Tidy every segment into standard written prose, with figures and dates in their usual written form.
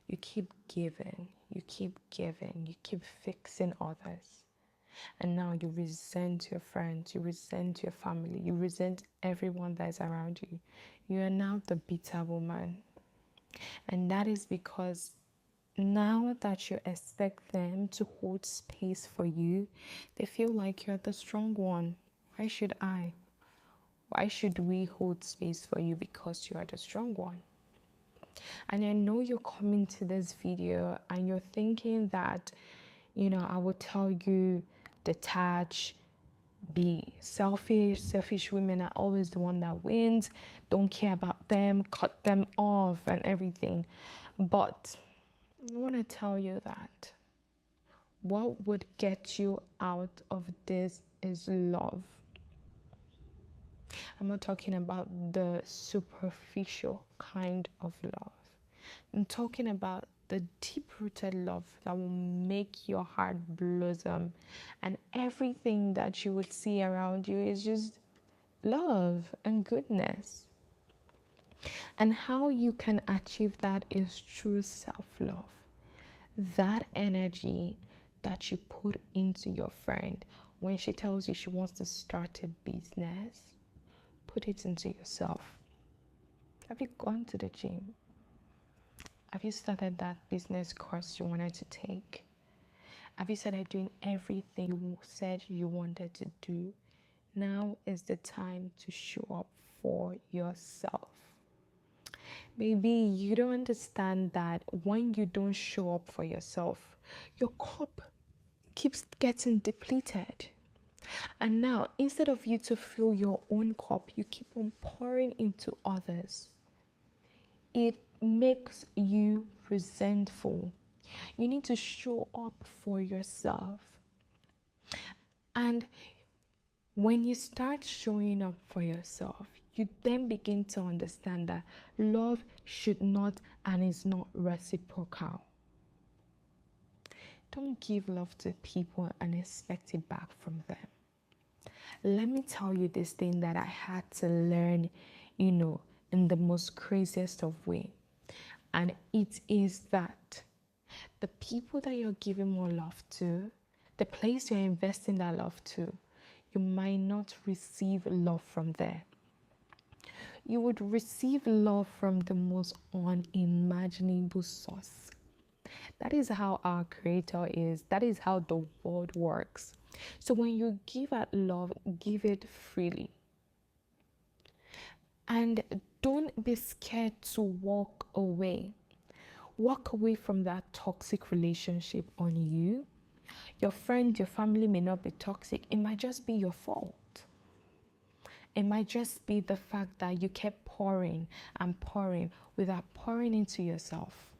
You keep giving, you keep giving, you keep fixing others. And now you resent your friends, you resent your family, you resent everyone that is around you. You are now the bitter woman. And that is because now that you expect them to hold space for you, they feel like you're the strong one. Why should I? Why should we hold space for you because you are the strong one? And I know you're coming to this video and you're thinking that, I will tell you, detach, be selfish. Selfish women are always the one that wins. Don't care about them, cut them off and everything. But I want to tell you that what would get you out of this is love. I'm not talking about the superficial kind of love. I'm talking about the deep-rooted love that will make your heart blossom, and everything that you would see around you is just love and goodness. And how you can achieve that is through self-love. That energy that you put into your friend when she tells you she wants to start a business, put it into yourself. Have you gone to the gym? Have you started that business course you wanted to take? Have you started doing everything you said you wanted to do? Now is the time to show up for yourself. Maybe you don't understand that when you don't show up for yourself, your cup keeps getting depleted. And now, instead of you to fill your own cup, you keep on pouring into others. It makes you resentful. You need to show up for yourself. And when you start showing up for yourself, you then begin to understand that love should not and is not reciprocal. Don't give love to people and expect it back from them. Let me tell you this thing that I had to learn, in the most craziest of way. And it is that the people that you're giving more love to, the place you're investing that love to, you might not receive love from there. You would receive love from the most unimaginable source. That is how our Creator is. That is how the world works. So when you give out love, give it freely. And don't be scared to walk away. Walk away from that toxic relationship on you. Your friend, your family may not be toxic. It might just be your fault. It might just be the fact that you kept pouring and pouring without pouring into yourself.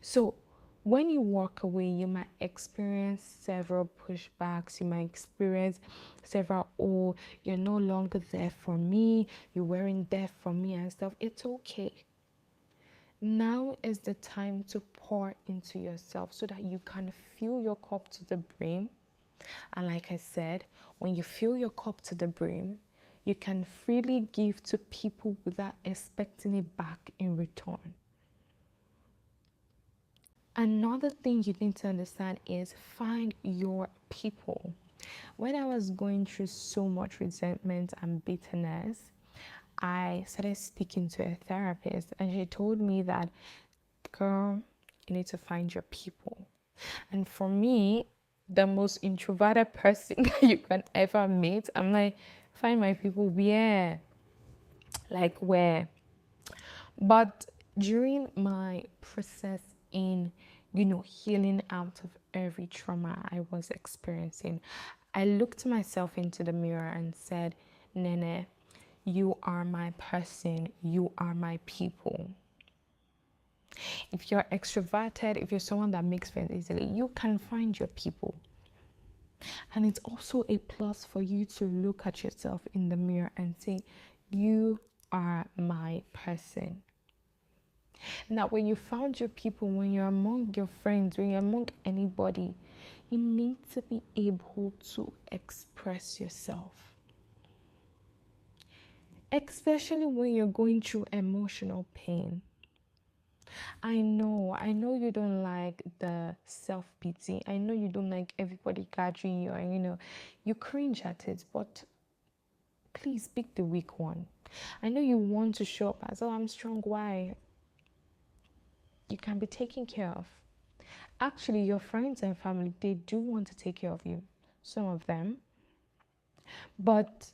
So when you walk away, you might experience several pushbacks. You might experience several, oh, you're no longer there for me. You weren't there for me and stuff. It's okay. Now is the time to pour into yourself so that you can fill your cup to the brim. And like I said, when you fill your cup to the brim, you can freely give to people without expecting it back in return. Another thing you need to understand is find your people. When I was going through so much resentment and bitterness, I started speaking to a therapist, and she told me that, girl, you need to find your people. And for me, the most introverted person that you can ever meet, I'm like, find my people where? Like where? But during my process in, healing out of every trauma I was experiencing, I looked myself into the mirror and said, Nene, you are my person. You are my people. If you're extroverted, if you're someone that makes friends easily, you can find your people. And it's also a plus for you to look at yourself in the mirror and say, you are my person. Now, when you found your people, when you're among your friends, when you're among anybody, you need to be able to express yourself. Especially when you're going through emotional pain. I know you don't like the self pity. I know you don't like everybody gathering you, and you cringe at it, but please pick the weak one. I know you want to show up as, oh, I'm strong. Why? You can be taken care of. Actually, your friends and family, they do want to take care of you, some of them. But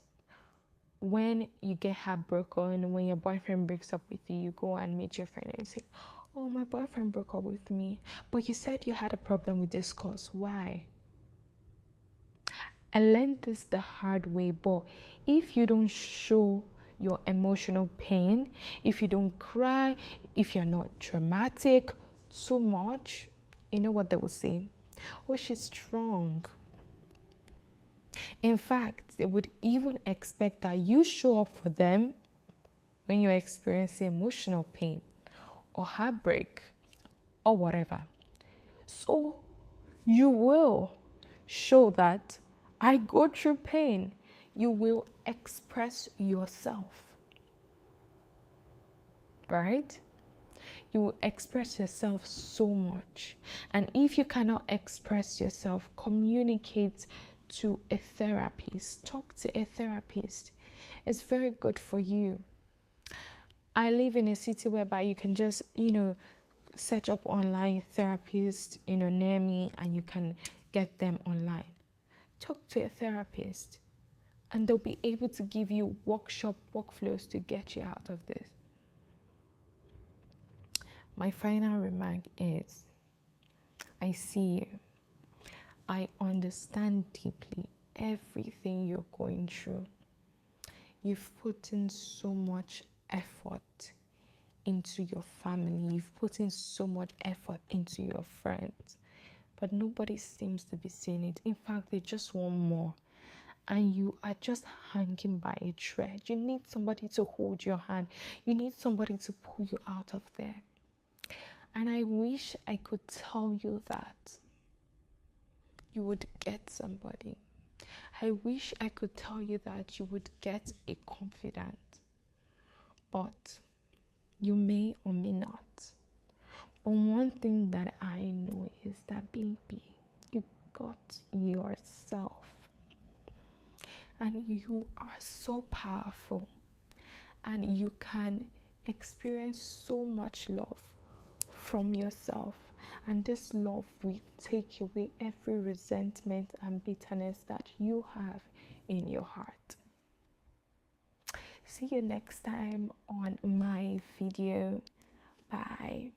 when you get heartbroken, when your boyfriend breaks up with you, you go and meet your friend and you say, oh, my boyfriend broke up with me, but you said you had a problem with this cause. Why? I learned this the hard way, but if you don't show your emotional pain, if you don't cry, if you're not dramatic too much, you know what they will say? Oh, she's strong. In fact, they would even expect that you show up for them when you're experiencing emotional pain or heartbreak or whatever. So you will show that I go through pain. You will express yourself, right? You will express yourself so much. And if you cannot express yourself, communicate to a therapist. Talk to a therapist. It's very good for you. I live in a city whereby you can just, search up online therapists, near me, and you can get them online. Talk to a therapist, and they'll be able to give you workshop workflows to get you out of this. My final remark is, I see you. I understand deeply everything you're going through. You've put in so much effort into your family. You've put in so much effort into your friends. But nobody seems to be seeing it. In fact, they just want more. And you are just hanging by a thread. You need somebody to hold your hand. You need somebody to pull you out of there. And I wish I could tell you that you would get somebody. I wish I could tell you that you would get a confidant. But you may or may not. But one thing that I know is that, baby, you got yourself. And you are so powerful. And you can experience so much love from yourself. And this love will take away every resentment and bitterness that you have in your heart. See you next time on my video. Bye.